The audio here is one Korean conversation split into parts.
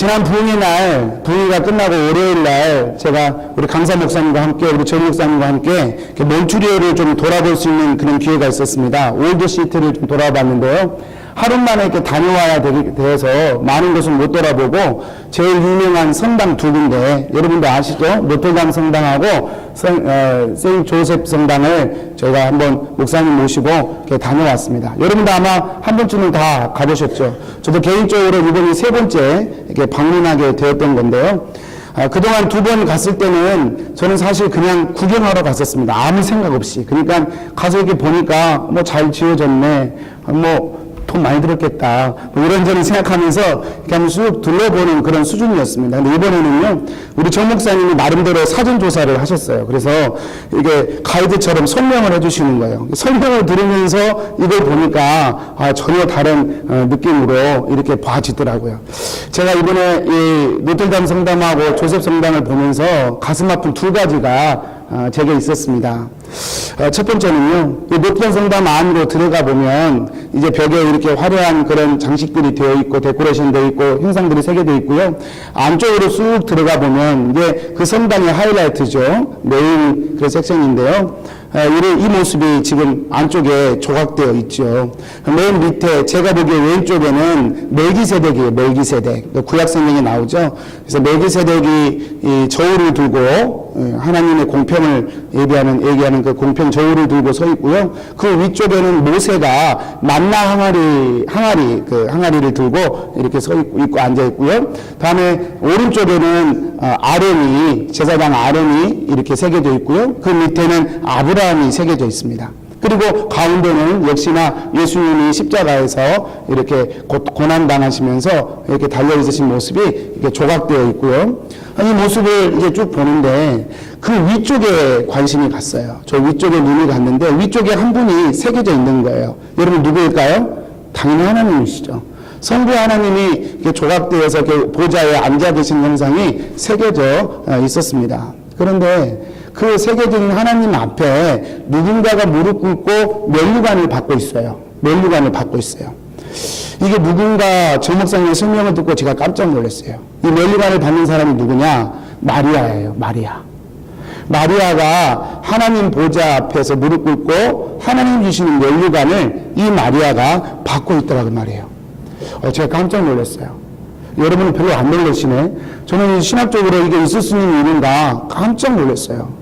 지난 부흥의 날, 부흥회가 끝나고 월요일 날 제가 우리 강사 목사님과 함께 우리 전 목사님과 함께 몬트리올을 좀 돌아볼 수 있는 그런 기회가 있었습니다. 올드시티를 좀 돌아봤는데요. 하루 만에 이렇게 다녀와야 되어서 많은 곳을 못 돌아보고 제일 유명한 성당 두 군데, 여러분도 아시죠? 노틀담 성당하고 세인트 조셉 성당을 저희가 한번 목사님 모시고 이렇게 다녀왔습니다. 여러분도 아마 한 번쯤은 다 가보셨죠? 저도 개인적으로 이번이 세 번째 이렇게 방문하게 되었던 건데요. 그동안 두 번 갔을 때는 저는 사실 그냥 구경하러 갔었습니다. 아무 생각 없이. 그러니까 가서 이렇게 보니까 뭐 잘 지어졌네, 돈 많이 들었겠다, 이런저런 생각하면서 이렇게 한번 쑥 둘러보는 그런 수준이었습니다. 근데 이번에는요, 우리 정 목사님이 나름대로 사전조사를 하셨어요. 그래서 이게 가이드처럼 설명을 해주시는 거예요. 설명을 들으면서 이걸 보니까 전혀 다른 느낌으로 이렇게 봐지더라고요. 제가 이번에 이 노틀담 성당하고 조셉 성당을 보면서 가슴 아픈 두 가지가 제게 있었습니다. 첫 번째는요, 이 노틀담 성당 안으로 들어가 보면 이제 벽에 이렇게 화려한 그런 장식들이 되어 있고 데코레이션 되어 있고 형상들이 새겨져 있고요. 안쪽으로 쑥 들어가 보면 이제 그 성당의 하이라이트죠. 메인 그 섹션인데요. 이 모습이 지금 안쪽에 조각되어 있죠. 맨 밑에 제가 보기에 왼쪽에는 멜기세덱이에요. 멜기세덱. 구약 성경에 나오죠. 그래서 멜기세덱이 이 저울을 들고 하나님의 공평을 얘기하는 그 공평 저울을 들고 서 있고요. 그 위쪽에는 모세가 만나 항아리를 들고 이렇게 서 있고 앉아 있고요. 다음에 오른쪽에는 제사장 아론이 이렇게 새겨져 있고요. 그 밑에는 아브라함이 새겨져 있습니다. 그리고 가운데는 역시나 예수님이 십자가에서 이렇게 고난당하시면서 이렇게 달려있으신 모습이 이렇게 조각되어 있고요. 이 모습을 이제 쭉 보는데 그 위쪽에 관심이 갔어요. 저 위쪽에 눈이 갔는데 위쪽에 한 분이 새겨져 있는 거예요. 여러분 누구일까요? 당연히 하나님이시죠. 성부 하나님이 이렇게 조각되어서 이렇게 보좌에 앉아 계신 형상이 새겨져 있었습니다. 그런데 그 새겨진 하나님 앞에 누군가가 무릎 꿇고 면류관을 받고 있어요. 면류관을 받고 있어요. 이게 누군가 정 목사님의 설명을 듣고 제가 깜짝 놀랐어요. 이 면류관을 받는 사람이 누구냐? 마리아예요. 마리아가 하나님 보좌 앞에서 무릎 꿇고 하나님 주시는 면류관을 이 마리아가 받고 있더라고 말이에요. 제가 깜짝 놀랐어요. 여러분은 별로 안 놀라시네. 저는 신학적으로 이게 있을 수 있는 일인가 깜짝 놀랐어요.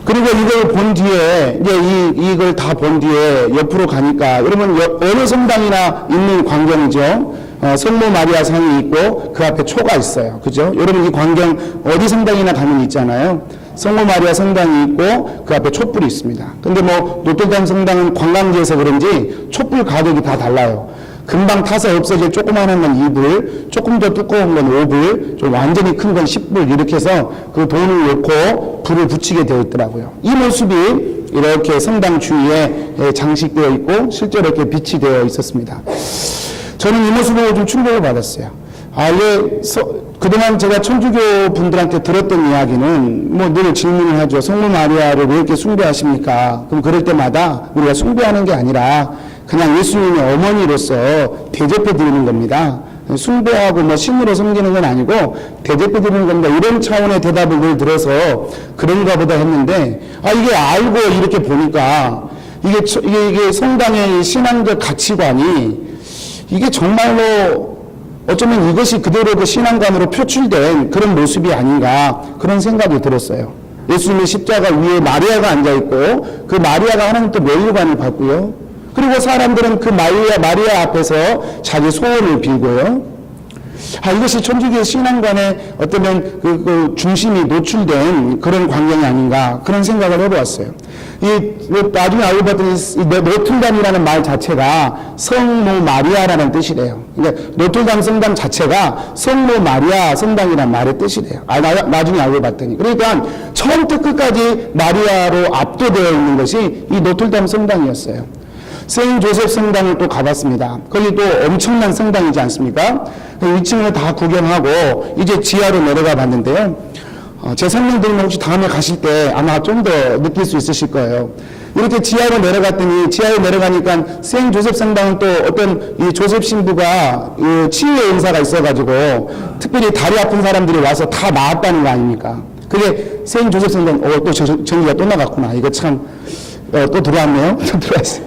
그리고 이걸 본 뒤에, 이제 이걸 다 본 뒤에 옆으로 가니까, 여러분, 어느 성당이나 있는 광경이죠? 성모 마리아 상이 있고, 그 앞에 초가 있어요. 그죠? 여러분, 이 광경, 어디 성당이나 가면 있잖아요. 성모 마리아 성당이 있고, 그 앞에 촛불이 있습니다. 근데 노틀담 성당은 관광지에서 그런지 촛불 가격이 다 달라요. 금방 타서 없어질 조그마한 건 2불, 조금 더 두꺼운 건 5불, 좀 완전히 큰 건 10불, 이렇게 해서 그 돈을 넣고 불을 붙이게 되어 있더라고요. 이 모습이 이렇게 성당 주위에 장식되어 있고 실제로 이렇게 빛이 되어 있었습니다. 저는 이 모습으로 좀 충격을 받았어요. 그동안 제가 천주교 분들한테 들었던 이야기는 늘 질문을 하죠. 성모 마리아를 왜 이렇게 숭배하십니까? 그럼 그럴 때마다 우리가 숭배하는 게 아니라 그냥 예수님의 어머니로서 대접해 드리는 겁니다. 숭배하고 신으로 섬기는 건 아니고 대접해 드리는 겁니다. 이런 차원의 대답을 늘 들어서 그런가 보다 했는데, 이게 알고 이렇게 보니까 이게 성당의 신앙적 가치관이 이게 정말로 어쩌면 이것이 그대로 그 신앙관으로 표출된 그런 모습이 아닌가, 그런 생각이 들었어요. 예수님의 십자가 위에 마리아가 앉아있고, 그 마리아가 하나님 또 면류관을 받고요. 그리고 사람들은 그 마리아 앞에서 자기 소원을 빌고요. 이것이 천주교 신앙관의 어쩌면 그 중심이 노출된 그런 광경이 아닌가, 그런 생각을 해보았어요. 나중에 알고 봤더니 노틀담이라는 말 자체가 성모 마리아라는 뜻이래요. 그러니까 노틀담 성당 자체가 성모 마리아 성당이라는 말의 뜻이래요. 나중에 알고 봤더니. 그러니까 처음부터 끝까지 마리아로 압도되어 있는 것이 이 노틀담 성당이었어요. 세인트 조셉 성당을 또 가봤습니다. 거기 또 엄청난 성당이지 않습니까? 2층을 다 구경하고 이제 지하로 내려가 봤는데요. 제 설명 들으면 혹시 다음에 가실 때 아마 좀 더 느낄 수 있으실 거예요. 이렇게 지하로 내려갔더니 지하에 내려가니까 생 조셉 성당은 또 어떤 이 조셉 신부가 치유의 은사가 있어가지고 특별히 다리 아픈 사람들이 와서 다 나았다는 거 아닙니까? 그게 생 조셉 성당 또 전기가 또 나갔구나. 이거 참 또 들어왔네요. 또 들어왔어요.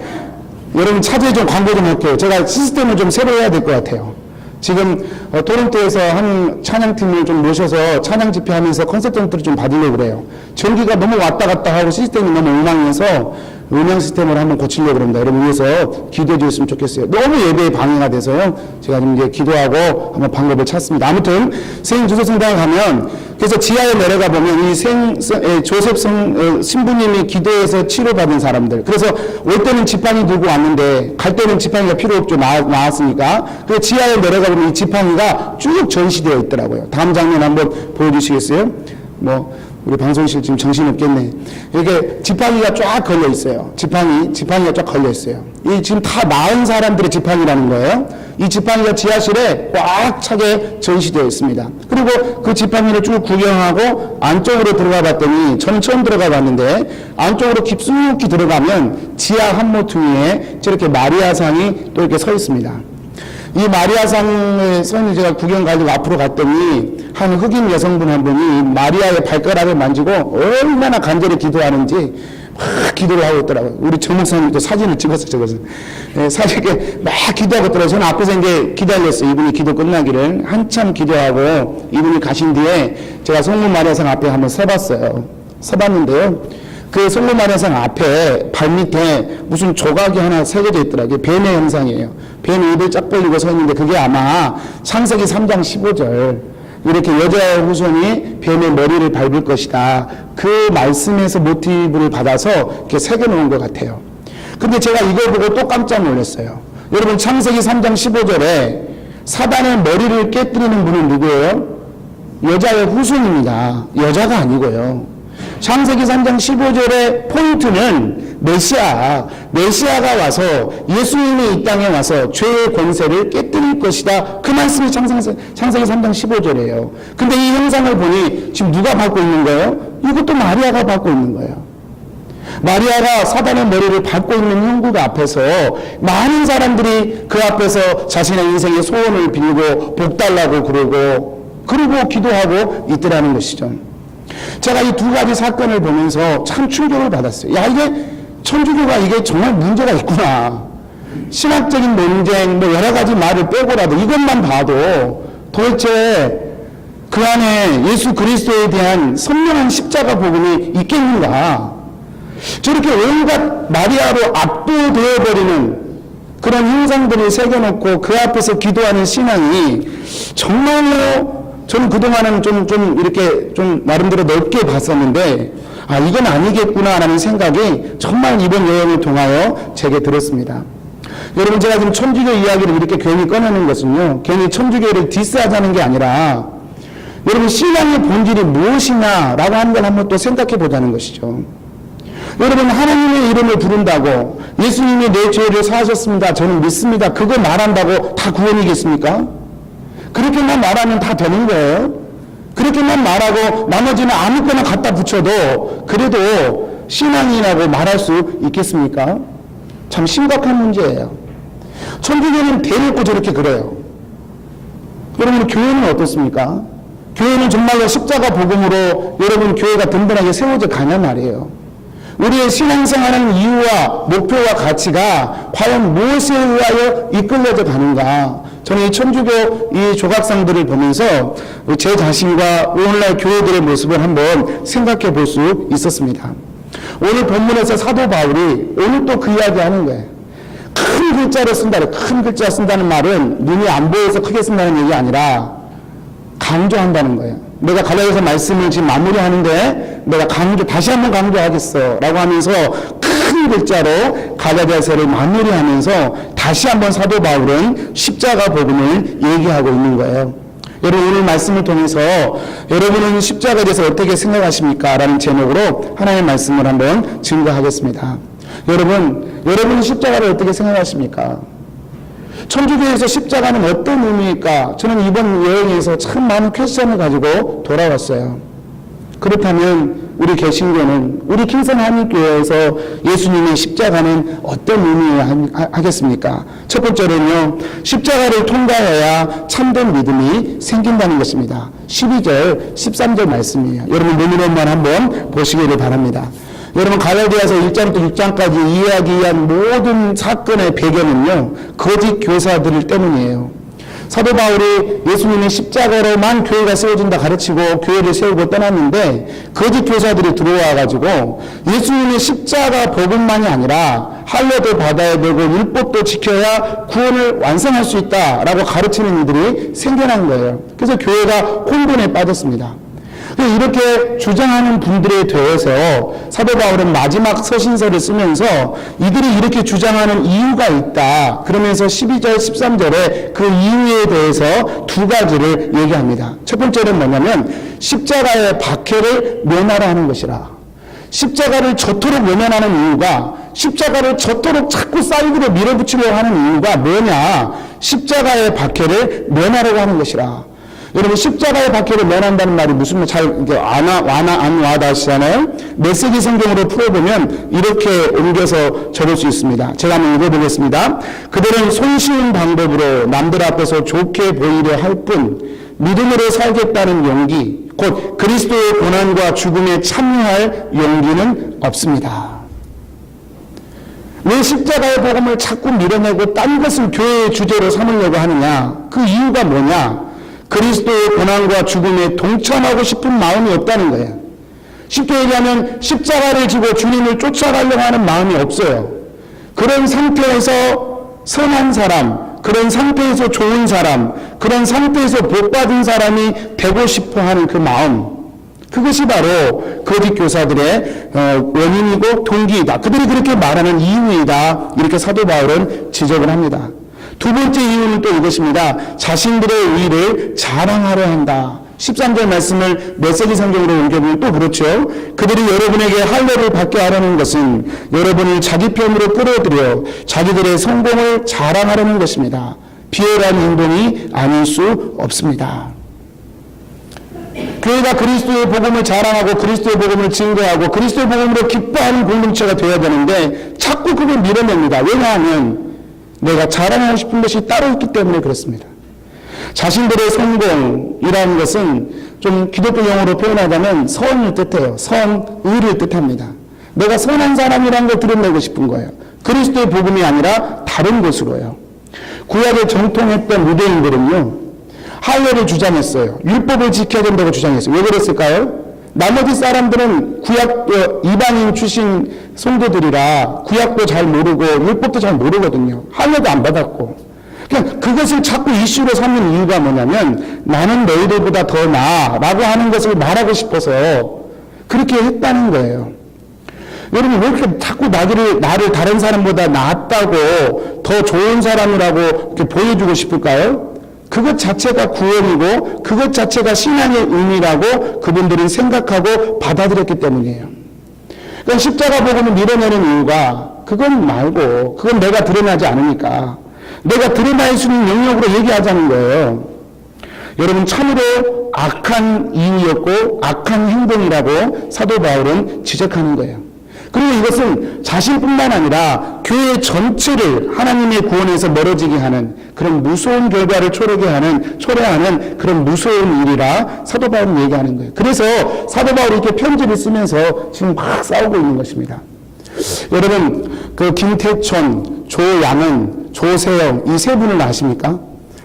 여러분 차주에 좀 광고 좀 할게요. 제가 시스템을 좀 새로 해야 될 것 같아요. 지금 토론토에서 한 찬양팀을 좀 모셔서 찬양 집회하면서 콘서트를 좀 받으려고 그래요. 전기가 너무 왔다 갔다 하고 시스템이 너무 엉망해서 음향 시스템을 한번 고치려고 그럽니다. 여러분 위해서 기도해 주셨으면 좋겠어요. 너무 예배에 방해가 돼서요. 제가 지금 이제 기도하고 한번 방법을 찾습니다. 아무튼 생 조셉 성당에 가면 그래서 지하에 내려가 보면 이 조셉 신부님이 기도해서 치료받은 사람들. 그래서 올 때는 지팡이 들고 왔는데 갈 때는 지팡이가 필요 없죠. 나왔으니까. 그 지하에 내려가 보면 이 지팡이가 쭉 전시되어 있더라고요. 다음 장면 한번 보여주시겠어요? 우리 방송실 지금 정신없겠네. 이렇게 지팡이가 쫙 걸려 있어요. 지팡이가 쫙 걸려 있어요. 이 지금 다 나은 사람들의 지팡이라는 거예요. 이 지팡이가 지하실에 꽉 차게 전시되어 있습니다. 그리고 그 지팡이를 쭉 구경하고 안쪽으로 들어가 봤더니 저는 처음 들어가 봤는데 안쪽으로 깊숙이 들어가면 지하 한 모퉁이에 저렇게 마리아상이 또 이렇게 서 있습니다. 이 마리아상의 선이 제가 구경 가지고 앞으로 갔더니 한 흑인 여성분 한 분이 마리아의 발가락을 만지고 얼마나 간절히 기도하는지 막 기도를 하고 있더라고요. 우리 정 목사님도 사진을 찍었어요. 사진에 막 기도하고 있더라고요. 저는 앞에서 이제 기다렸어요. 이분이 기도 끝나기를. 한참 기도하고 이분이 가신 뒤에 제가 성문 마리아상 앞에 한번 서봤어요. 서봤는데요. 그 성문 마리아상 앞에 발밑에 무슨 조각이 하나 새겨져 있더라고요. 뱀의 형상이에요. 뱀이 입을 쫙 벌리고 서 있는데 그게 아마 창세기 3장 15절 이렇게 여자의 후손이 뱀의 머리를 밟을 것이다. 그 말씀에서 모티브를 받아서 이렇게 새겨놓은 것 같아요. 근데 제가 이걸 보고 또 깜짝 놀랐어요. 여러분 창세기 3장 15절에 사단의 머리를 깨뜨리는 분은 누구예요? 여자의 후손입니다. 여자가 아니고요. 창세기 3장 15절의 포인트는 메시아가 와서 예수님이 이 땅에 와서 죄의 권세를 깨뜨릴 것이다. 그 말씀이 창세기 3장 15절이에요. 근데 이 형상을 보니 지금 누가 받고 있는 거예요? 이것도 마리아가 받고 있는 거예요. 마리아가 사단의 머리를 밟고 있는 형국 앞에서 많은 사람들이 그 앞에서 자신의 인생의 소원을 빌고 복 달라고 그러고 기도하고 있더라는 것이죠. 제가 이 두 가지 사건을 보면서 참 충격을 받았어요. 야, 이게 천주교가 이게 정말 문제가 있구나. 신학적인 논쟁, 여러 가지 말을 빼고라도 이것만 봐도 도대체 그 안에 예수 그리스도에 대한 선명한 십자가 복음이 있겠는가. 저렇게 온갖 마리아로 압도되어버리는 그런 형상들을 새겨놓고 그 앞에서 기도하는 신앙이 정말로 저는 그동안은 좀 이렇게 좀 나름대로 넓게 봤었는데, 이건 아니겠구나라는 생각이 정말 이번 여행을 통하여 제게 들었습니다. 여러분, 제가 지금 천주교 이야기를 이렇게 괜히 꺼내는 것은요, 괜히 천주교를 디스하자는 게 아니라, 여러분, 신앙의 본질이 무엇이냐라고 하는 걸 한번 또 생각해 보자는 것이죠. 여러분, 하나님의 이름을 부른다고, 예수님이 내 죄를 사하셨습니다. 저는 믿습니다. 그거 말한다고 다 구원이겠습니까? 그렇게만 말하면 다 되는 거예요. 그렇게만 말하고 나머지는 아무거나 갖다 붙여도 그래도 신앙이라고 말할 수 있겠습니까? 참 심각한 문제예요. 천주교는 대놓고 저렇게 그래요. 여러분, 교회는 어떻습니까? 교회는 정말로 십자가 복음으로 여러분 교회가 든든하게 세워져 가냐 말이에요. 우리의 신앙생활하는 이유와 목표와 가치가 과연 무엇에 의하여 이끌려져 가는가. 저는 이 천주교 이 조각상들을 보면서 제 자신과 오늘날 교회들의 모습을 한번 생각해 볼 수 있었습니다. 오늘 본문에서 사도 바울이 오늘 또 그 이야기 하는 거예요. 큰 글자로 쓴다는, 큰 글자 쓴다는 말은 눈이 안 보여서 크게 쓴다는 얘기 아니라 강조한다는 거예요. 내가 갈라디아서 말씀을 지금 마무리하는데 내가 다시 한번 강조하겠어 라고 하면서 큰 글자로 갈라디아서를 마무리하면서 다시 한번 사도 바울은 십자가 복음을 얘기하고 있는 거예요. 여러분, 오늘 말씀을 통해서 여러분은 십자가에 대해서 어떻게 생각하십니까? 라는 제목으로 하나님의 말씀을 한번 증거하겠습니다. 여러분 십자가를 어떻게 생각하십니까? 천주교에서 십자가는 어떤 의미일까? 저는 이번 여행에서 참 많은 퀘스천을 가지고 돌아왔어요. 그렇다면 우리 개신교는, 우리 킹성한인교회에서 예수님의 십자가는 어떤 의미하겠습니까? 첫 번째로는요, 십자가를 통과해야 참된 믿음이 생긴다는 것입니다. 12절, 13절 말씀이에요. 여러분 논문만 한번 보시기를 바랍니다. 여러분 갈라디아서 1장부터 6장까지 이야기한 모든 사건의 배경은요, 거짓 교사들 때문이에요. 사도 바울이 예수님의 십자가로만 교회가 세워진다 가르치고 교회를 세우고 떠났는데 거짓 교사들이 들어와가지고 예수님의 십자가 복음만이 아니라 할례도 받아야 되고 율법도 지켜야 구원을 완성할 수 있다라고 가르치는 이들이 생겨난 거예요. 그래서 교회가 혼돈에 빠졌습니다. 이렇게 주장하는 분들에 대해서 사도 바울은 마지막 서신서를 쓰면서 이들이 이렇게 주장하는 이유가 있다. 그러면서 12절, 13절에 그 이유에 대해서 두 가지를 얘기합니다. 첫 번째는 뭐냐면 십자가의 박해를 면하라 하는 것이라. 십자가를 저토록 외면하는 이유가, 십자가를 저토록 자꾸 사이드로 밀어붙이려고 하는 이유가 뭐냐? 십자가의 박해를 면하려고 하는 것이라. 여러분 십자가의 박해를 면한다는 말이 무슨 말 잘 안 와닿으시잖아요. 메시지 성경으로 풀어보면 이렇게 옮겨서 적을 수 있습니다. 제가 한번 읽어보겠습니다. 그들은 손쉬운 방법으로 남들 앞에서 좋게 보이려 할 뿐 믿음으로 살겠다는 용기, 곧 그리스도의 고난과 죽음에 참여할 용기는 없습니다. 왜 십자가의 복음을 자꾸 밀어내고 딴 것을 교회의 주제로 삼으려고 하느냐? 그 이유가 뭐냐? 그리스도의 고난과 죽음에 동참하고 싶은 마음이 없다는 거예요. 쉽게 얘기하면 십자가를 지고 주님을 쫓아가려고 하는 마음이 없어요. 그런 상태에서 선한 사람, 그런 상태에서 좋은 사람, 그런 상태에서 복받은 사람이 되고 싶어 하는 그 마음, 그것이 바로 거짓 교사들의 원인이고 동기이다. 그들이 그렇게 말하는 이유이다. 이렇게 사도 바울은 지적을 합니다. 두 번째 이유는 또 이것입니다. 자신들의 의를 자랑하려 한다. 13절 말씀을 메시지 성경으로 옮겨보면 또 그렇죠. 그들이 여러분에게 할례를 받게 하려는 것은 여러분을 자기 편으로 끌어들여 자기들의 성공을 자랑하려는 것입니다. 비열한 행동이 아닐 수 없습니다. 교회가 그리스도의 복음을 자랑하고 그리스도의 복음을 증거하고 그리스도의 복음으로 기뻐하는 공동체가 되어야 되는데 자꾸 그걸 밀어냅니다. 왜냐하면 내가 자랑하고 싶은 것이 따로 있기 때문에 그렇습니다. 자신들의 성공이라는 것은 좀 기독교 용어로 표현하자면 선을 뜻해요. 선의를 뜻합니다. 내가 선한 사람이라는 걸 드러내고 싶은 거예요. 그리스도의 복음이 아니라 다른 것으로요. 구약에 정통했던 유대인들은요, 할례를 주장했어요. 율법을 지켜야 된다고 주장했어요. 왜 그랬을까요? 나머지 사람들은 구약 이방인 출신 성도들이라 구약도 잘 모르고 율법도 잘 모르거든요. 할례도 안 받았고. 그냥 그것을 자꾸 이슈로 삼는 이유가 뭐냐면 나는 너희들보다 더 나아라고 하는 것을 말하고 싶어서 그렇게 했다는 거예요. 여러분 왜 이렇게 자꾸 나를 다른 사람보다 낫다고 더 좋은 사람이라고 이렇게 보여주고 싶을까요? 그것 자체가 구원이고 그것 자체가 신앙의 의미라고 그분들은 생각하고 받아들였기 때문이에요. 그러니까 십자가 복음을 밀어내는 이유가 그건 말고 그건 내가 드러나지 않으니까 내가 드러날 수 있는 영역으로 얘기하자는 거예요. 여러분 참으로 악한 이유였고 악한 행동이라고 사도 바울은 지적하는 거예요. 그리고 이것은 자신뿐만 아니라 교회 전체를 하나님의 구원에서 멀어지게 하는 그런 무서운 결과를 초래하는 그런 무서운 일이라 사도 바울은 얘기하는 거예요. 그래서 사도 바울이 이렇게 편지를 쓰면서 지금 막 싸우고 있는 것입니다. 여러분 그 김태촌, 조양은, 조세영 이 세 분을 아십니까?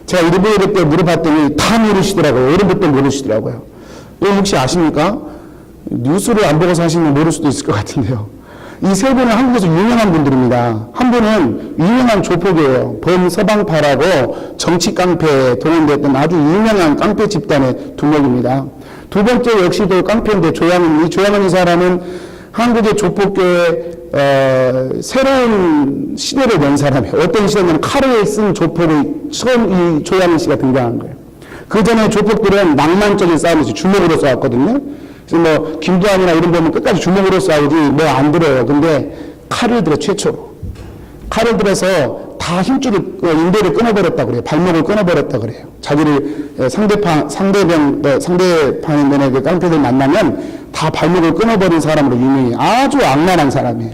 제가 일본에 때 물어봤더니 다 모르시더라고요. 여러분도 모르시더라고요. 여러분 혹시 아십니까? 뉴스를 안 보고 사시면 모를 수도 있을 것 같은데요. 이 세 분은 한국에서 유명한 분들입니다. 한 분은 유명한 조폭이에요. 범서방파라고 정치 깡패에 동원됐던 아주 유명한 깡패 집단의 두 명입니다. 두 번째 역시도 깡패인데 조양은 이 사람은 한국의 조폭계에 새로운 시대를 연 사람이에요. 어떤 시대냐면 칼을 쓴 조폭을 처음 이 조양은 씨가 등장한 거예요. 그 전에 조폭들은 낭만적인 싸움에서 주먹으로 싸웠거든요. 그래서 뭐 김두한이나 이런 보면 끝까지 주먹으로 싸우지 뭐 안 들어요. 근데 칼을 들어 최초로 칼을 들어서 다 힘줄을, 인대를 끊어버렸다 그래요. 발목을 끊어버렸다 그래요. 자기를 상대편의 그 깡패들 만나면 다 발목을 끊어버린 사람으로 유명해요. 아주 악랄한 사람이에요.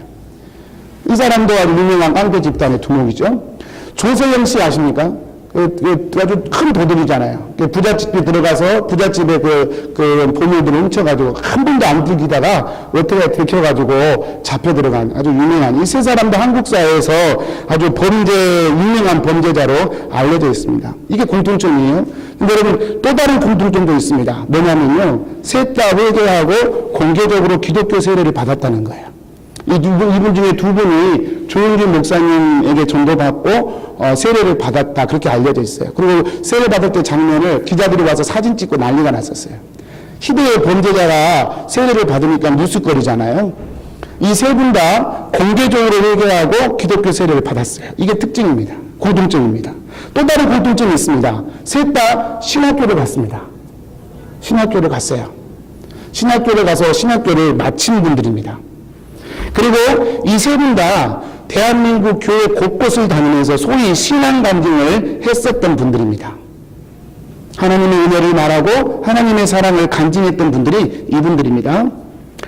이 사람도 아주 유명한 깡패 집단의 두목이죠. 조세영 씨 아십니까? 아주 큰 도둑이잖아요. 부잣집에 들어가서 부잣집에 그 보물들을 훔쳐가지고 한 번도 안 들키다가 어떻게 들켜가지고 잡혀 들어간 아주 유명한 이 세 사람도 한국 사회에서 아주 유명한 범죄자로 알려져 있습니다. 이게 공통점이에요. 근데 여러분 또 다른 공통점도 있습니다. 뭐냐면요. 셋 다 회개하고 공개적으로 기독교 세례를 받았다는 거예요. 이분 중에 두 분이 조영준 목사님에게 전도받고 세례를 받았다 그렇게 알려져 있어요. 그리고 세례 받을 때 장면을 기자들이 와서 사진 찍고 난리가 났었어요. 희대의 범죄자가 세례를 받으니까 뉴스거리잖아요. 이 세 분 다 공개적으로 회개하고 기독교 세례를 받았어요. 이게 특징입니다. 공통점입니다. 또 다른 공통점이 있습니다. 셋 다 신학교를 갔습니다. 신학교를 갔어요. 신학교를 가서 신학교를 마친 분들입니다. 그리고 이 세 분 다 대한민국 교회 곳곳을 다니면서 소위 신앙 간증을 했었던 분들입니다. 하나님의 은혜를 말하고 하나님의 사랑을 간증했던 분들이 이분들입니다.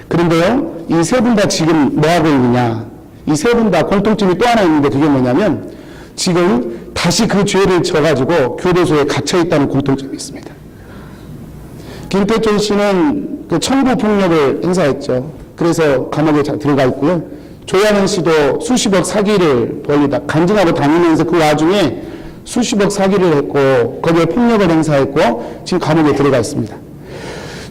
그런데요, 이 세 분 다 지금 뭐하고 있느냐? 이 세 분 다 공통점이 또 하나 있는데 그게 뭐냐면 지금 다시 그 죄를 져가지고 교도소에 갇혀있다는 공통점이 있습니다. 김태촌 씨는 그 청부 폭력을 행사했죠. 그래서 감옥에 들어가 있고요. 조양현 씨도 수십억 사기를 벌리다 간증하고 다니면서 그 와중에 수십억 사기를 했고 거기에 폭력을 행사했고 지금 감옥에 들어가 있습니다.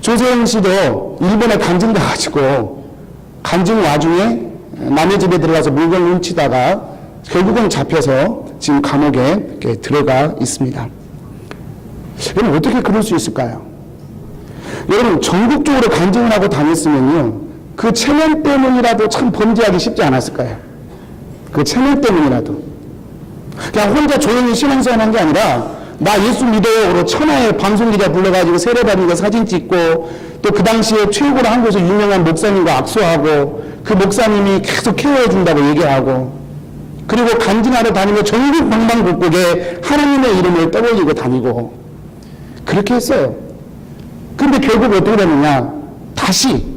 조세영 씨도 일본에 간증돼가지고 간증 와중에 남의 집에 들어가서 물건 훔치다가 결국은 잡혀서 지금 감옥에 이렇게 들어가 있습니다. 여러분 어떻게 그럴 수 있을까요? 여러분 전국적으로 간증을 하고 다녔으면요. 그 체면 때문이라도 참 범죄하기 쉽지 않았을까요? 그 체면 때문이라도. 그냥 혼자 조용히 신앙생활 한 게 아니라 나 예수 믿어요. 그리고 천하의 방송기자 불러가지고 세례받은 거 사진 찍고 또 그 당시에 최고로 한국에서 유명한 목사님과 악수하고 그 목사님이 계속 케어해준다고 얘기하고 그리고 간증하러 다니며 전국 방방곡곡에 하나님의 이름을 떠올리고 다니고 그렇게 했어요. 근데 결국 어떻게 되느냐? 다시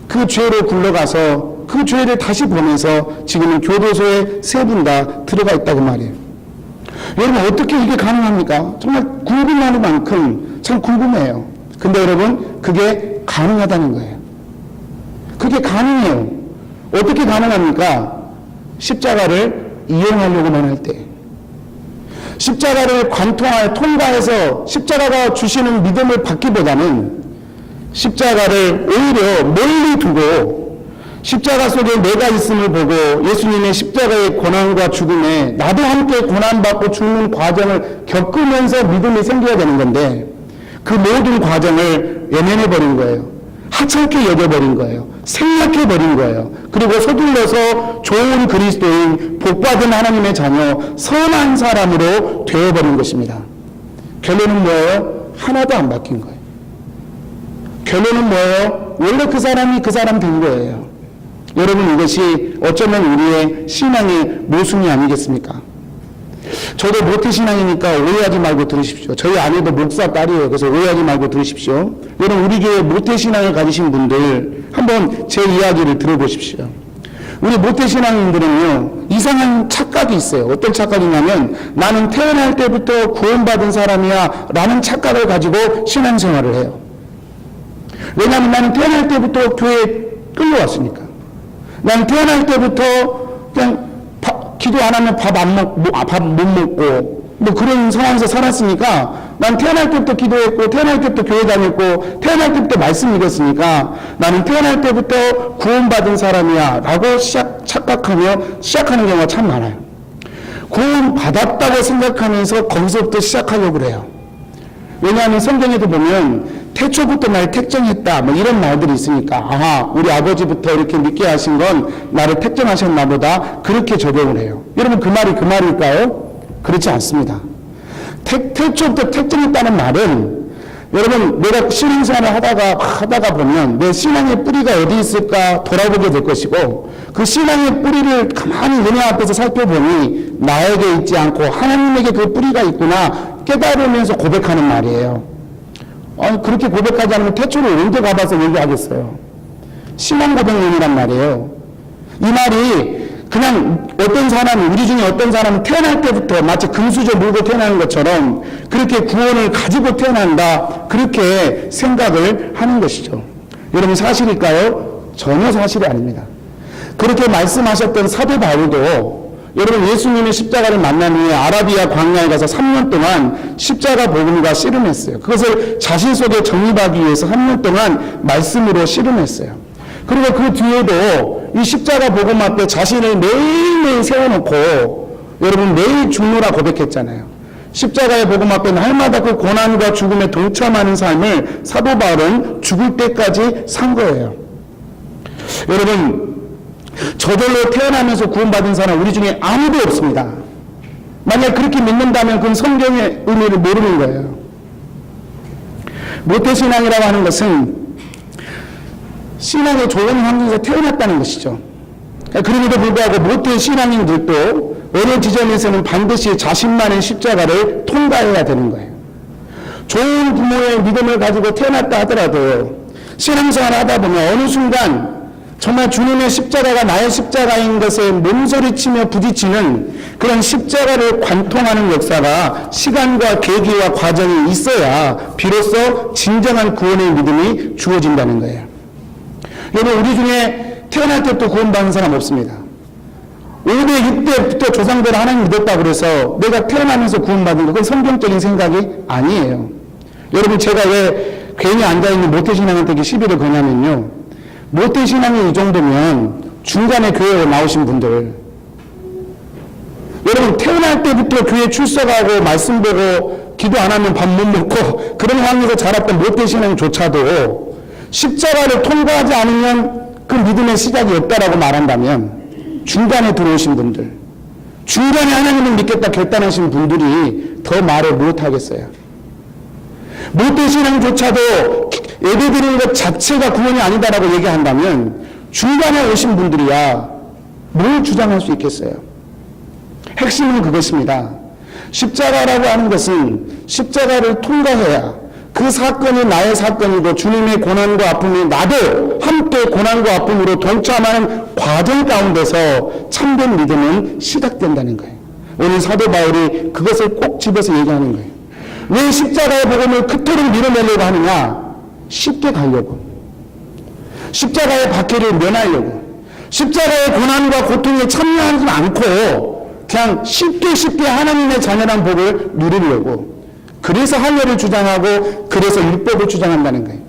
그 죄로 굴러가서 그 죄를 다시 보면서 지금은 교도소에 세 분 다 들어가 있다고 말이에요. 여러분 어떻게 이게 가능합니까? 정말 궁금할 만큼 참 궁금해요. 근데 여러분 그게 가능하다는 거예요. 그게 가능해요. 어떻게 가능합니까? 십자가를 이용하려고만 할 때. 십자가를 통과해서 십자가가 주시는 믿음을 받기보다는 십자가를 오히려 멀리 두고 십자가 속에 내가 있음을 보고 예수님의 십자가의 고난과 죽음에 나도 함께 고난받고 죽는 과정을 겪으면서 믿음이 생겨야 되는 건데 그 모든 과정을 외면해버린 거예요. 하찮게 여겨버린 거예요. 생략해버린 거예요. 그리고 서둘러서 좋은 그리스도인 복받은 하나님의 자녀 선한 사람으로 되어버린 것입니다. 결론은 뭐예요? 하나도 안 바뀐 거예요. 결론은 뭐예요? 원래 그 사람이 그 사람 된 거예요. 여러분 이것이 어쩌면 우리의 신앙의 모순이 아니겠습니까? 저도 모태신앙이니까 오해하지 말고 들으십시오. 저희 아내도 목사 딸이에요. 그래서 오해하지 말고 들으십시오. 여러분 우리 교회 모태신앙을 가지신 분들 한번 제 이야기를 들어보십시오. 우리 모태신앙인들은요 이상한 착각이 있어요. 어떤 착각이냐면 나는 태어날 때부터 구원받은 사람이야 라는 착각을 가지고 신앙생활을 해요. 왜냐하면 나는 태어날 때부터 교회에 끌려왔으니까. 나는 태어날 때부터 그냥 기도 안 하면 밥 못 먹고 뭐 그런 상황에서 살았으니까 난 태어날 때부터 기도했고 태어날 때부터 교회 다녔고 태어날 때부터 말씀 읽었으니까 나는 태어날 때부터 구원받은 사람이야 라고 착각하며 시작하는 경우가 참 많아요. 구원받았다고 생각하면서 거기서부터 시작하려고 그래요. 왜냐하면 성경에도 보면 태초부터 날 택정했다 뭐 이런 말들이 있으니까 아하 우리 아버지부터 이렇게 믿게 하신 건 나를 택정하셨나 보다 그렇게 적용을 해요. 여러분 그 말이 그 말일까요? 그렇지 않습니다. 태초부터 택정했다는 말은 여러분, 내가 신앙생활을 하다가 보면 내 신앙의 뿌리가 어디 있을까 돌아보게 될 것이고, 그 신앙의 뿌리를 가만히 은혜 앞에서 살펴보니 나에게 있지 않고 하나님에게 그 뿌리가 있구나 깨달으면서 고백하는 말이에요. 그렇게 고백하지 않으면 태초를 언제 가봐서 얘기하겠어요. 신앙 고백론이란 말이에요. 이 말이 그냥 어떤 사람은, 우리 중에 어떤 사람은 태어날 때부터 마치 금수저 물고 태어나는 것처럼 그렇게 구원을 가지고 태어난다, 그렇게 생각을 하는 것이죠. 여러분, 사실일까요? 전혀 사실이 아닙니다. 그렇게 말씀하셨던 사도 바울도 여러분, 예수님의 십자가를 만난 후에 아라비아 광야에 가서 3년 동안 십자가 복음과 씨름했어요. 그것을 자신 속에 정립하기 위해서 3년 동안 말씀으로 씨름했어요. 그리고 그 뒤에도 이 십자가 복음 앞에 자신을 매일매일 세워놓고 여러분, 매일 죽노라 고백했잖아요. 십자가의 복음 앞에 날마다 그 고난과 죽음에 동참하는 삶을 사도 바울은 죽을 때까지 산 거예요. 여러분, 저절로 태어나면서 구원받은 사람 우리 중에 아무도 없습니다. 만약 그렇게 믿는다면 그건 성경의 의미를 모르는 거예요. 모태신앙이라고 하는 것은 신앙의 좋은 환경에서 태어났다는 것이죠. 그럼에도 불구하고 모태신앙인들도 어느 지점에서는 반드시 자신만의 십자가를 통과해야 되는 거예요. 좋은 부모의 믿음을 가지고 태어났다 하더라도 신앙생활을 하다 보면 어느 순간 정말 주님의 십자가가 나의 십자가인 것에 몸서리치며 부딪히는 그런 십자가를 관통하는 역사가 시간과 계기와 과정이 있어야 비로소 진정한 구원의 믿음이 주어진다는 거예요. 여러분, 우리 중에 태어날 때부터 구원받은 사람 없습니다. 5대, 6대부터 조상들 하나님 믿었다고 그래서 내가 태어나면서 구원받은 거, 그건 성경적인 생각이 아니에요. 여러분, 제가 왜 괜히 앉아있는 모태신앙한테 시비를 거냐면요, 모태신앙이 이 정도면 중간에 교회에 나오신 분들, 여러분, 태어날 때부터 교회 출석하고 말씀 보고 기도 안 하면 밥 못 먹고 그런 환경에서 자랐던 모태신앙조차도 십자가를 통과하지 않으면 그 믿음의 시작이 없다라고 말한다면, 중간에 들어오신 분들, 중간에 하나님을 믿겠다 결단하신 분들이 더 말을 못하겠어요. 모태신앙조차도 예배드리는 것 자체가 구원이 아니다라고 얘기한다면 중간에 오신 분들이야 뭘 주장할 수 있겠어요? 핵심은 그것입니다. 십자가라고 하는 것은 십자가를 통과해야 그 사건이 나의 사건이고 주님의 고난과 아픔이 나도 함께 고난과 아픔으로 동참하는 과정 가운데서 참된 믿음은 시작된다는 거예요. 오늘 사도 바울이 그것을 꼭 집어서 얘기하는 거예요. 왜 십자가의 복음을 그토록 밀어내려고 하느냐? 쉽게 가려고, 십자가의 박해를 면하려고, 십자가의 고난과 고통에 참여하지 않고 그냥 쉽게 하나님의 자녀란 복을 누리려고, 그래서 할례를 주장하고 그래서 율법을 주장한다는 거예요.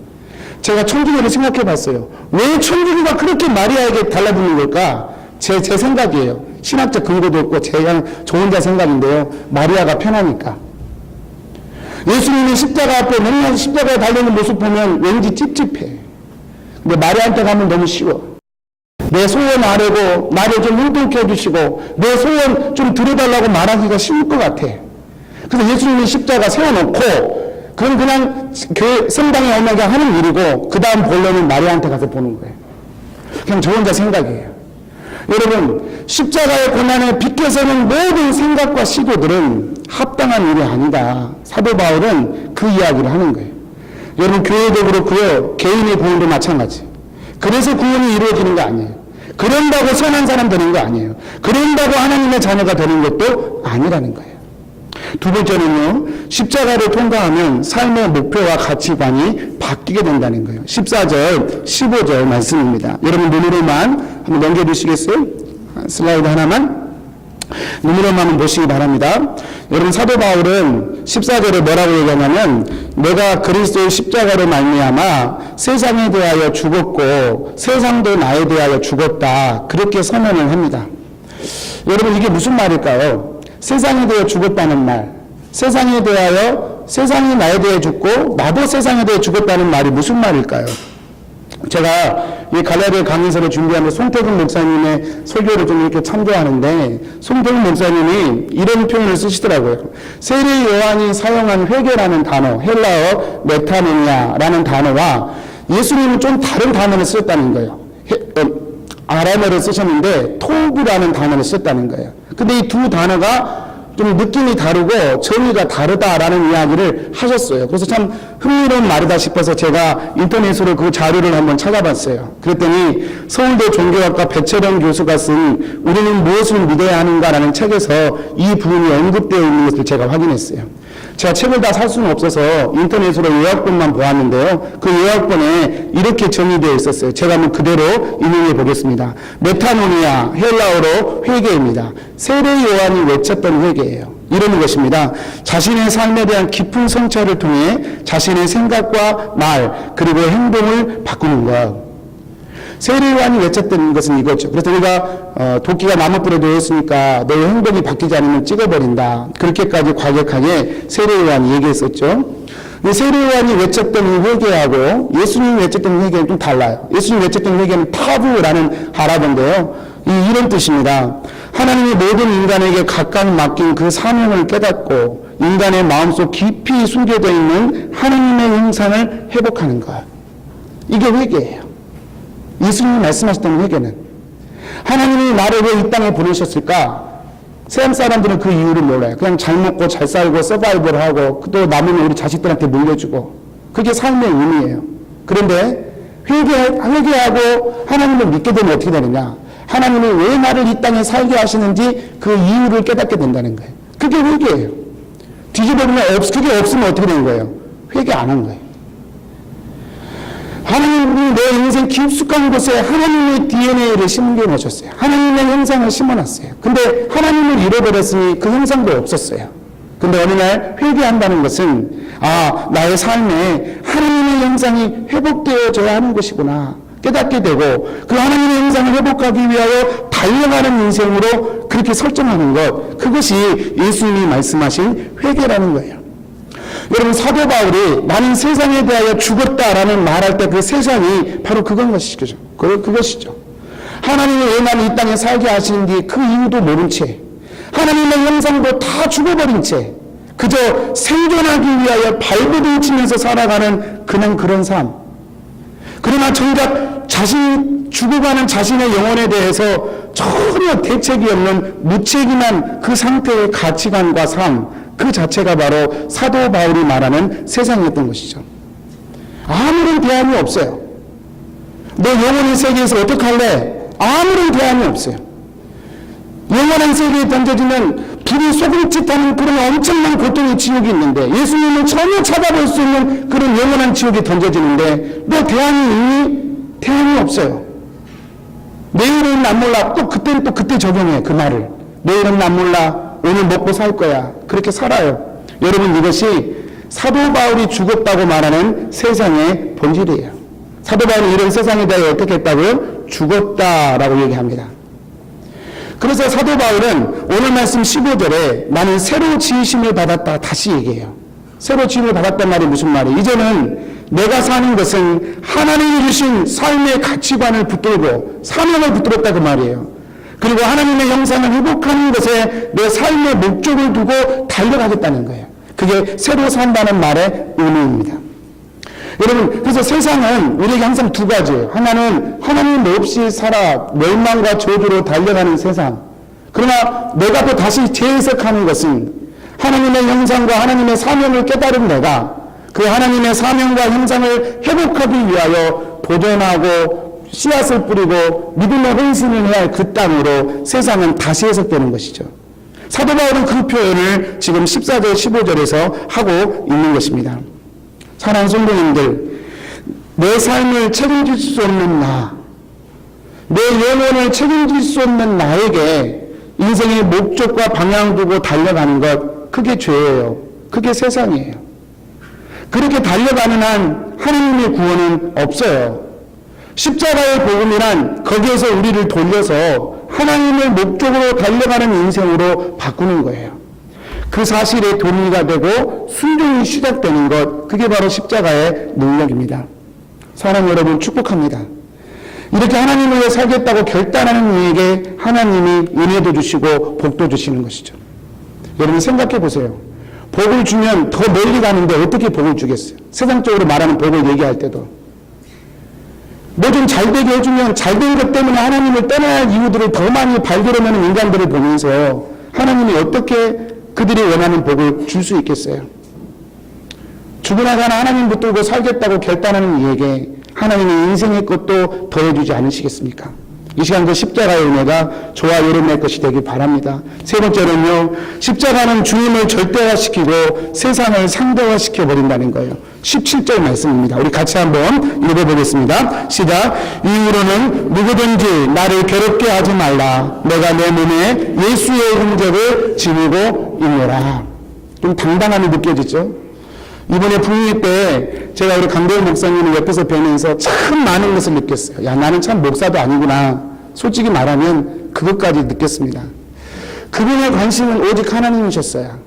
제가 천주교를 생각해 봤어요. 왜 천주교가 그렇게 마리아에게 달라붙는 걸까? 제 생각이에요. 신학적 근거도 없고 제 저 혼자 생각인데요. 마리아가 편하니까. 예수님이 십자가 앞에 맨날 십자가에 달려있는 모습 보면 왠지 찝찝해. 근데 마리아한테 가면 너무 쉬워. 내 소원 아뢰고 나를 좀 용돈케 해주시고 내 소원 좀 들어달라고 말하기가 쉬울 것 같아. 그래서 예수님이 십자가 세워놓고 그건 그냥 그 성당에 오면 그냥 하는 일이고 그 다음 본론은 마리아한테 가서 보는 거예요. 그냥 저 혼자 생각이에요. 여러분, 십자가의 고난에 비껴서는 모든 생각과 시도들은 합당한 일이 아니다. 사도 바울은 그 이야기를 하는 거예요. 여러분, 교회도 그렇고요, 개인의 구원도 마찬가지. 그래서 구원이 이루어지는 거 아니에요. 그런다고 선한 사람 되는 거 아니에요. 그런다고 하나님의 자녀가 되는 것도 아니라는 거예요. 두 번째는요, 십자가를 통과하면 삶의 목표와 가치관이 바뀌게 된다는 거예요. 14절, 15절 말씀입니다. 여러분 눈으로만 한번 넘겨주시겠어요? 슬라이드 하나만. 눈으로만 보시기 바랍니다. 여러분, 사도 바울은 14절에 뭐라고 얘기하냐면, 내가 그리스도의 십자가로 말미암아 세상에 대하여 죽었고 세상도 나에 대하여 죽었다, 그렇게 선언을 합니다. 여러분, 이게 무슨 말일까요? 세상에 대해 죽었다는 말, 세상에 대하여, 세상이 나에 대해 죽고 나도 세상에 대해 죽었다는 말이 무슨 말일까요? 제가 이 갈라디아 강의서를 준비하면서 손태근 목사님의 설교를 좀 이렇게 참조하는데, 손태근 목사님이 이런 표현을 쓰시더라고요. 세례 요한이 사용한 회개라는 단어, 헬라어 메타노니아라는 단어와 예수님은 좀 다른 단어를 쓰셨다는 거예요. 아람어를 쓰셨는데 토브라는 단어를 썼다는 거예요. 근데 이 두 단어가 좀 느낌이 다르고 정의가 다르다라는 이야기를 하셨어요. 그래서 참 흥미로운 말이다 싶어서 제가 인터넷으로 그 자료를 한번 찾아봤어요. 그랬더니 서울대 종교학과 배철영 교수가 쓴 우리는 무엇을 믿어야 하는가라는 책에서 이 부분이 언급되어 있는 것을 제가 확인했어요. 제가 책을 다 살 수는 없어서 인터넷으로 요약본만 보았는데요. 그 요약본에 이렇게 정의되어 있었어요. 제가 한번 그대로 인용해 보겠습니다. 메타노니아, 헬라어로 회개입니다. 세례 요한이 외쳤던 회개예요. 이러는 것입니다. 자신의 삶에 대한 깊은 성찰을 통해 자신의 생각과 말 그리고 행동을 바꾸는 것. 세례 요한이 외쳤던 것은 이거죠. 그래서 우리가 도끼가 나무불에 놓였으니까 너의 행동이 바뀌지 않으면 찍어버린다. 그렇게까지 과격하게 세례 요한이 얘기했었죠. 세례 요한이 외쳤던 이 회개하고 예수님이 외쳤던 회개는 좀 달라요. 예수님이 외쳤던 회개는 타부라는 하라던데요. 이런 뜻입니다. 하나님이 모든 인간에게 각각 맡긴 그 사명을 깨닫고 인간의 마음속 깊이 숨겨져 있는 하나님의 형상을 회복하는 것. 이게 회개예요. 예수님이 말씀하셨던 회개는 하나님이 나를 왜 이 땅에 보내셨을까? 세상 사람들은 그 이유를 몰라요. 그냥 잘 먹고 잘 살고 서바이벌 하고 또 남으면 우리 자식들한테 물려주고 그게 삶의 의미예요. 그런데 회개하고 하나님을 믿게 되면 어떻게 되느냐? 하나님이 왜 나를 이 땅에 살게 하시는지 그 이유를 깨닫게 된다는 거예요. 그게 회개예요. 뒤집어보면 그게 없으면 어떻게 되는 거예요? 회개 안 한 거예요. 하나님이 내 인생 깊숙한 곳에 하나님의 DNA를 심겨 놓으셨어요. 하나님의 형상을 심어놨어요. 근데 하나님을 잃어버렸으니 그 형상도 없었어요. 근데 어느 날 회개한다는 것은 나의 삶에 하나님의 형상이 회복되어져야 하는 것이구나 깨닫게 되고 그 하나님의 형상을 회복하기 위하여 달려가는 인생으로 그렇게 설정하는 것, 그것이 예수님이 말씀하신 회개라는 거예요. 여러분, 사도 바울이 나는 세상에 대하여 죽었다라는 말할 때 그 세상이 바로 그것이죠. 그것이죠. 하나님이 왜 나를 이 땅에 살게 하시는지 그 이유도 모른 채, 하나님의 형상도 다 죽어버린 채 그저 생존하기 위하여 발버둥 치면서 살아가는 그냥 그런 삶. 그러나 정작 죽어가는 자신의 영혼에 대해서 전혀 대책이 없는 무책임한 그 상태의 가치관과 삶, 그 자체가 바로 사도 바울이 말하는 세상이었던 것이죠. 아무런 대안이 없어요. 너 영원한 세계에서 어떻게 할래? 아무런 대안이 없어요. 영원한 세계에 던져지면 불이 소금짓하는 그런 엄청난 고통의 지옥이 있는데 예수님은 전혀 찾아볼 수 있는 그런 영원한 지옥이 던져지는데 너 대안이 있니? 대안이 없어요. 내일은 난 몰라. 또 그때는 또 그때 적용해 그 말을. 내일은 난 몰라. 오늘 먹고 살 거야. 그렇게 살아요. 여러분, 이것이 사도 바울이 죽었다고 말하는 세상의 본질이에요. 사도 바울이 이런 세상에 대해 어떻게 했다고요? 죽었다라고 얘기합니다. 그래서 사도 바울은 오늘 말씀 15절에 나는 새로 지으심을 받았다 다시 얘기해요. 새로 지음을 받았단 말이 무슨 말이에요? 이제는 내가 사는 것은 하나님이 주신 삶의 가치관을 붙들고 사명을 붙들었다 그 말이에요. 그리고 하나님의 형상을 회복하는 것에 내 삶의 목적을 두고 달려가겠다는 거예요. 그게 새로 산다는 말의 의미입니다. 여러분, 그래서 세상은 우리에게 항상 두 가지예요. 하나는 하나님 없이 살아 멸망과 저주로 달려가는 세상. 그러나 내가 또 다시 재해석하는 것은 하나님의 형상과 하나님의 사명을 깨달은 내가 그 하나님의 사명과 형상을 회복하기 위하여 도전하고 씨앗을 뿌리고 믿음의 헌신을 해야 할 그 땅으로 세상은 다시 해석되는 것이죠. 사도 바울은 그 표현을 지금 14절 15절에서 하고 있는 것입니다. 사랑하는 성도님들, 내 삶을 책임질 수 없는 나, 내 영혼을 책임질 수 없는 나에게 인생의 목적과 방향 두고 달려가는 것, 그게 죄예요. 그게 세상이에요. 그렇게 달려가는 한 하나님의 구원은 없어요. 십자가의 복음이란 거기에서 우리를 돌려서 하나님의 목적으로 달려가는 인생으로 바꾸는 거예요. 그 사실에 동의가 되고 순종이 시작되는 것, 그게 바로 십자가의 능력입니다. 사랑하는 여러분, 축복합니다. 이렇게 하나님을 위해 살겠다고 결단하는 이에게 하나님이 은혜도 주시고 복도 주시는 것이죠. 여러분 생각해 보세요. 복을 주면 더 멀리 가는데 어떻게 복을 주겠어요? 세상적으로 말하는 복을 얘기할 때도. 뭐 좀 잘되게 해주면 잘된 것 때문에 하나님을 떠나야 할 이유들을 더 많이 발견해내는 인간들을 보면서 하나님이 어떻게 그들이 원하는 복을 줄 수 있겠어요? 죽으나가나 하나님 붙들고 살겠다고 결단하는 이에게 하나님이 인생의 것도 더해주지 않으시겠습니까? 이 시간 그 십자가의 은혜가 저와 여러분의 것이 되길 바랍니다. 세 번째는요, 십자가는 주님을 절대화시키고 세상을 상대화시켜 버린다는 거예요. 17절 말씀입니다. 우리 같이 한번 읽어보겠습니다. 시작. 이후로는 누구든지 나를 괴롭게 하지 말라. 내가 내 몸에 예수의 흔적을 지니고 있노라. 좀 당당함이 느껴지죠? 이번에 북미 때 제가 우리 강대훈 목사님을 옆에서 뵈면서 참 많은 것을 느꼈어요. 야, 나는 참 목사도 아니구나. 솔직히 말하면 그것까지 느꼈습니다. 그분의 관심은 오직 하나님이셨어요.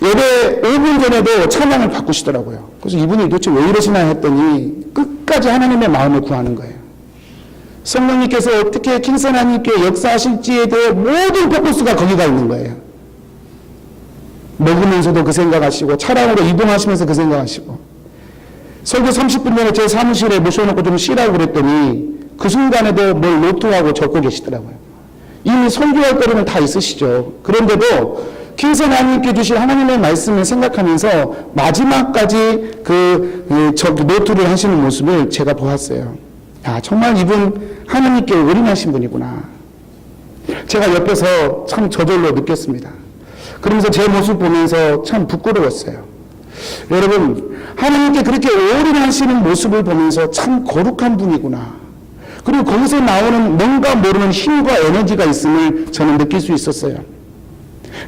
예배 5분 전에도 찬양을 바꾸시더라고요. 그래서 이분이 도대체 왜 이러시나 했더니 끝까지 하나님의 마음을 구하는 거예요. 성령님께서 어떻게 킹선 하나님께 역사하실지에 대해 모든 포커스가 거기가 있는 거예요. 먹으면서도 그 생각하시고 차량으로 이동하시면서 그 생각하시고 설교 30분 전에 제 사무실에 모셔놓고 좀 쉬라고 그랬더니 그 순간에도 뭘 노트하고 적고 계시더라고요. 이미 선교할 거리는 다 있으시죠. 그런데도 킹선 하나님께 주신 하나님의 말씀을 생각하면서 마지막까지 노트를 하시는 모습을 제가 보았어요. 야, 정말 이분 하나님께 올인하신 분이구나. 제가 옆에서 참 저절로 느꼈습니다. 그러면서 제 모습 보면서 참 부끄러웠어요. 여러분, 하나님께 그렇게 올인하시는 모습을 보면서 참 거룩한 분이구나. 그리고 거기서 나오는 뭔가 모르는 힘과 에너지가 있음을 저는 느낄 수 있었어요.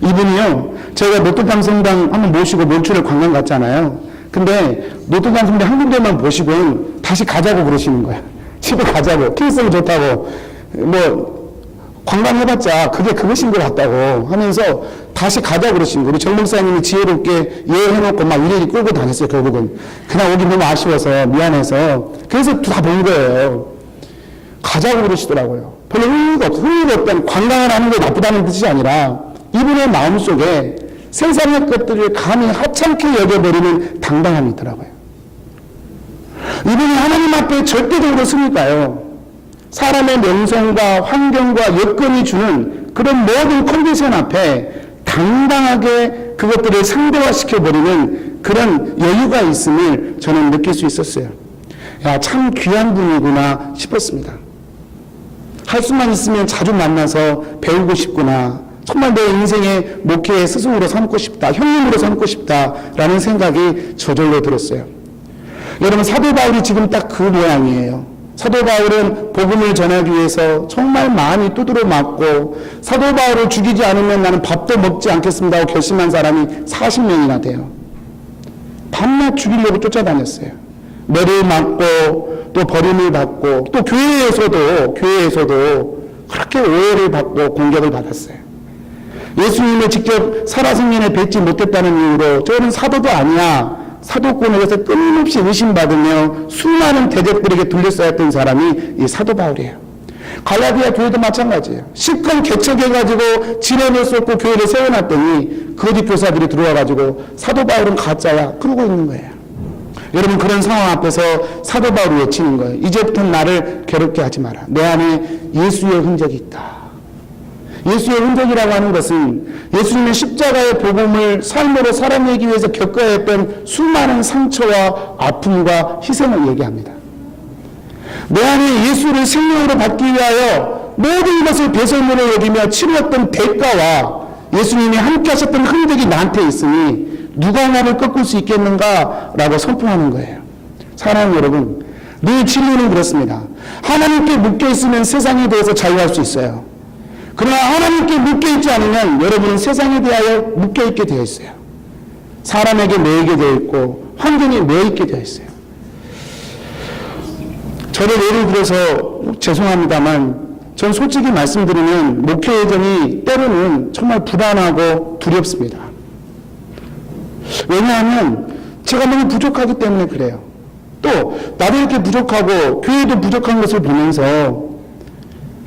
이분이요, 저희가 노트방 성당 한번 모시고 몬트리올 관광 갔잖아요. 근데 노트방 성당 한 군데만 보시고는 다시 가자고 그러시는 거야. 집에 가자고. 킹성이 좋다고. 관광해봤자 그것인 것 같다고 하면서 다시 가자 그러신 거예요. 우리 정 목사님이 지혜롭게 예해놓고 막 일일이 끌고 다녔어요. 결국은 그냥 오기 너무 아쉬워서 미안해서 그래서 다 본 거예요. 가자고 그러시더라고요. 별로 흥미가 없다는, 관광을 하는 게 나쁘다는 뜻이 아니라 이분의 마음속에 세상의 것들을 감히 하찮게 여겨버리는 당당함이 있더라고요. 이분이 하나님 앞에 절대적으로 쓰니까요, 사람의 명성과 환경과 여건이 주는 그런 모든 컨디션 앞에 당당하게 그것들을 상대화시켜버리는 그런 여유가 있음을 저는 느낄 수 있었어요. 야, 참 귀한 분이구나 싶었습니다. 할 수만 있으면 자주 만나서 배우고 싶구나. 정말 내 인생의 목회의 스승으로 삼고 싶다. 형님으로 삼고 싶다라는 생각이 저절로 들었어요. 여러분, 사도 바울이 지금 딱 그 모양이에요. 사도 바울은 복음을 전하기 위해서 정말 많이 두드려 맞고, 사도 바울을 죽이지 않으면 나는 밥도 먹지 않겠습니다 하고 결심한 사람이 40명이나 돼요. 밤낮 죽이려고 쫓아다녔어요. 매를 맞고 또 버림을 받고 또 교회에서도 그렇게 오해를 받고 공격을 받았어요. 예수님을 직접 살아생전에 뵙지 못했다는 이유로 저는 사도도 아니야, 사도권에서 끊임없이 의심받으며 수많은 대적들에게 둘러싸였던 사람이 이 사도 바울이에요. 갈라디아 교회도 마찬가지예요. 실컷 개척해가지고 지뢰를 쏟고 교회를 세워놨더니 거짓 교사들이 들어와가지고 사도 바울은 가짜야 그러고 있는 거예요. 여러분, 그런 상황 앞에서 사도 바울이 외치는 거예요. 이제부터 나를 괴롭게 하지 마라. 내 안에 예수의 흔적이 있다. 예수의 흔적이라고 하는 것은 예수님의 십자가의 복음을 삶으로 살아내기 위해서 겪어야 했던 수많은 상처와 아픔과 희생을 얘기합니다. 내 안에 예수를 생명으로 받기 위하여 모든 것을 배설물로 여기며 치루었던 대가와 예수님이 함께 하셨던 흔적이 나한테 있으니 누가 나를 꺾을 수 있겠는가라고 선포하는 거예요. 사랑하는 여러분, 늘 진리는 그렇습니다. 하나님께 묶여있으면 세상에 대해서 자유할 수 있어요. 그러나 하나님께 묶여있지 않으면 여러분은 세상에 대하여 묶여있게 되어 있어요. 사람에게 매이게 되어 있고 환경에 매이게 되어 있어요. 저를 예를 들어서 죄송합니다만, 전 솔직히 말씀드리면 목회 여정이 때로는 정말 불안하고 두렵습니다. 왜냐하면 제가 너무 부족하기 때문에 그래요. 또 나도 이렇게 부족하고 교회도 부족한 것을 보면서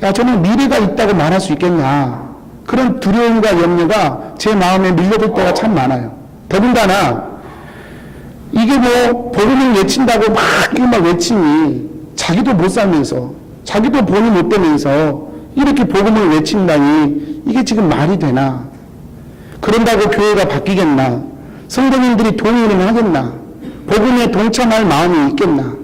야, 저는 미래가 있다고 말할 수 있겠냐, 그런 두려움과 염려가 제 마음에 밀려들 때가 참 많아요. 더군다나 이게 뭐 복음을 외친다고 막 외치니 자기도 못 살면서, 자기도 본이 못 되면서 이렇게 복음을 외친다니 이게 지금 말이 되나? 그런다고 교회가 바뀌겠나? 성도님들이 동의를 하겠나? 복음에 동참할 마음이 있겠나?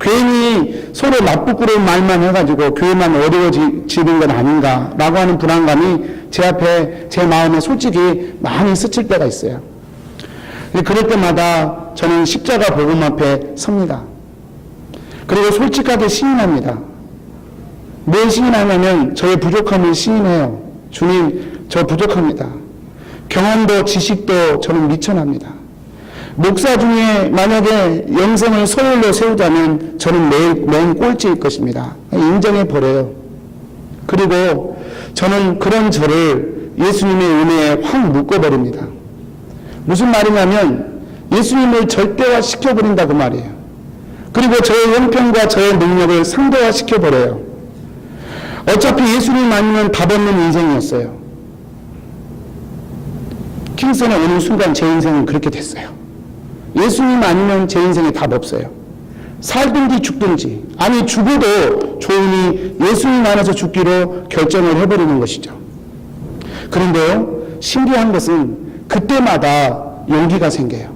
괜히 서로 나쁘고 말만 해가지고 교회만 어려워지는 건 아닌가라고 하는 불안감이 제 앞에, 제 마음에 솔직히 많이 스칠 때가 있어요. 그럴 때마다 저는 십자가 복음 앞에 섭니다. 그리고 솔직하게 시인합니다. 뭘 시인하냐면 저의 부족함을 시인해요. 주님, 저 부족합니다. 경험도 지식도 저는 미천합니다. 목사 중에 만약에 영성을 서울로 세우자면 저는 맨 꼴찌일 것입니다. 인정해 버려요. 그리고 저는 그런 저를 예수님의 은혜에 확 묶어버립니다. 무슨 말이냐면 예수님을 절대화 시켜버린다 그 말이에요. 그리고 저의 형편과 저의 능력을 상대화 시켜버려요. 어차피 예수님 아니면 답 없는 인생이었어요. 킹스는 어느 순간 제 인생은 그렇게 됐어요. 예수님 아니면 제 인생에 답 없어요. 살든지 죽든지, 아니 죽어도 좋으니 예수님 안에서 죽기로 결정을 해버리는 것이죠. 그런데요, 신기한 것은 그때마다 용기가 생겨요.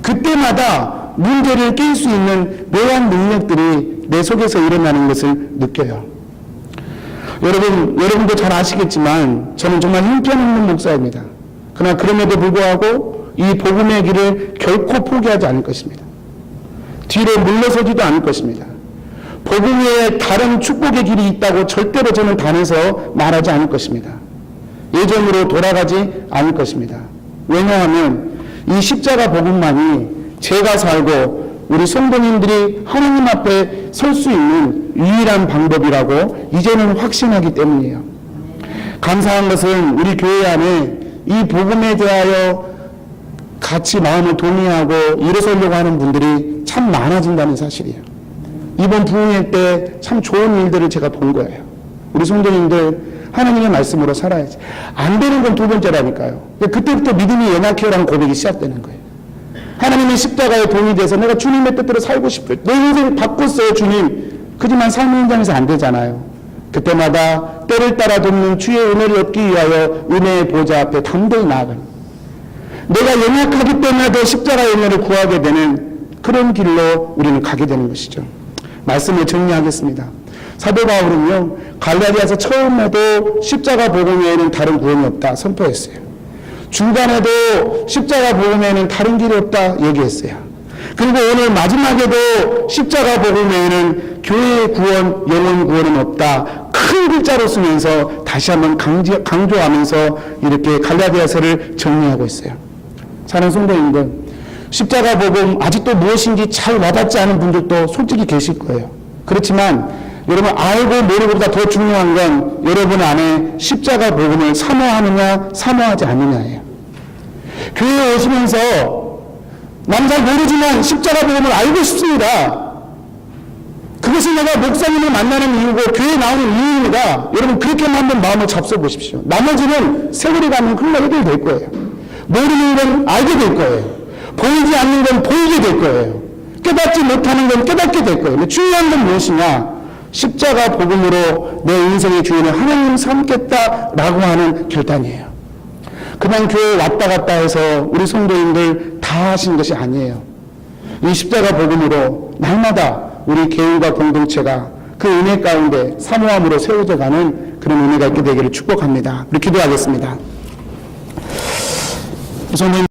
그때마다 문제를 깰 수 있는 묘한 능력들이 내 속에서 일어나는 것을 느껴요. 여러분도 잘 아시겠지만 저는 정말 형편없는 목사입니다. 그러나 그럼에도 불구하고 이 복음의 길을 결코 포기하지 않을 것입니다. 뒤로 물러서지도 않을 것입니다. 복음 외에 다른 축복의 길이 있다고 절대로 저는 단에서 말하지 않을 것입니다. 예전으로 돌아가지 않을 것입니다. 왜냐하면 이 십자가 복음만이 제가 살고 우리 성도님들이 하나님 앞에 설 수 있는 유일한 방법이라고 이제는 확신하기 때문이에요. 감사한 것은 우리 교회 안에 이 복음에 대하여 같이 마음을 동의하고 일어서려고 하는 분들이 참 많아진다는 사실이에요. 이번 부흥회 때 참 좋은 일들을 제가 본 거예요. 우리 성도님들 하나님의 말씀으로 살아야지. 안 되는 건 두 번째라니까요. 그때부터 믿음이 연약해요라는 고백이 시작되는 거예요. 하나님의 십자가에 동의돼서 내가 주님의 뜻대로 살고 싶어요. 내 인생 바꿨어요, 주님. 그지만 삶의 현장에서 안 되잖아요. 그때마다 때를 따라 돕는 주의 은혜를 얻기 위하여 은혜의 보좌 앞에 담대히 나아가는, 내가 연약하기 때문에 더 십자가의 은혜를 구하게 되는 그런 길로 우리는 가게 되는 것이죠. 말씀을 정리하겠습니다. 사도 바울은요, 갈라디아서 처음에도 십자가 복음 외에는 다른 구원이 없다 선포했어요. 중간에도 십자가 복음 외에는 다른 길이 없다 얘기했어요. 그리고 오늘 마지막에도 십자가 복음 외에는 교회의 구원, 영혼 구원은 없다 큰 글자로 쓰면서 다시 한번 강조하면서 이렇게 갈라디아서를 정리하고 있어요. 사랑하는 성도님들, 십자가 복음 아직도 무엇인지 잘 와닿지 않은 분들도 솔직히 계실 거예요. 그렇지만 여러분, 알고 모르고보다 더 중요한 건 여러분 안에 십자가 복음을 사모하느냐 사모하지 않느냐예요. 교회에 오시면서 난 잘 모르지만 십자가 복음을 알고 싶습니다. 그것이 내가 목사님을 만나는 이유고 교회에 나오는 이유입니다. 여러분, 그렇게만 한번 마음을 잡숴 보십시오. 나머지는 세월이 가면 흘러 해결될 거예요. 모르는 건 알게 될 거예요. 보이지 않는 건 보이게 될 거예요. 깨닫지 못하는 건 깨닫게 될 거예요. 근데 중요한 건 무엇이냐? 십자가 복음으로 내 인생의 주인을 하나님 삼겠다라고 하는 결단이에요. 그냥 교회에 왔다 갔다 해서 우리 성도님들 다 하신 것이 아니에요. 이 십자가 복음으로 날마다 우리 개인과 공동체가 그 은혜 가운데 사모함으로 세워져 가는 그런 은혜가 있게 되기를 축복합니다. 우리 기도하겠습니다.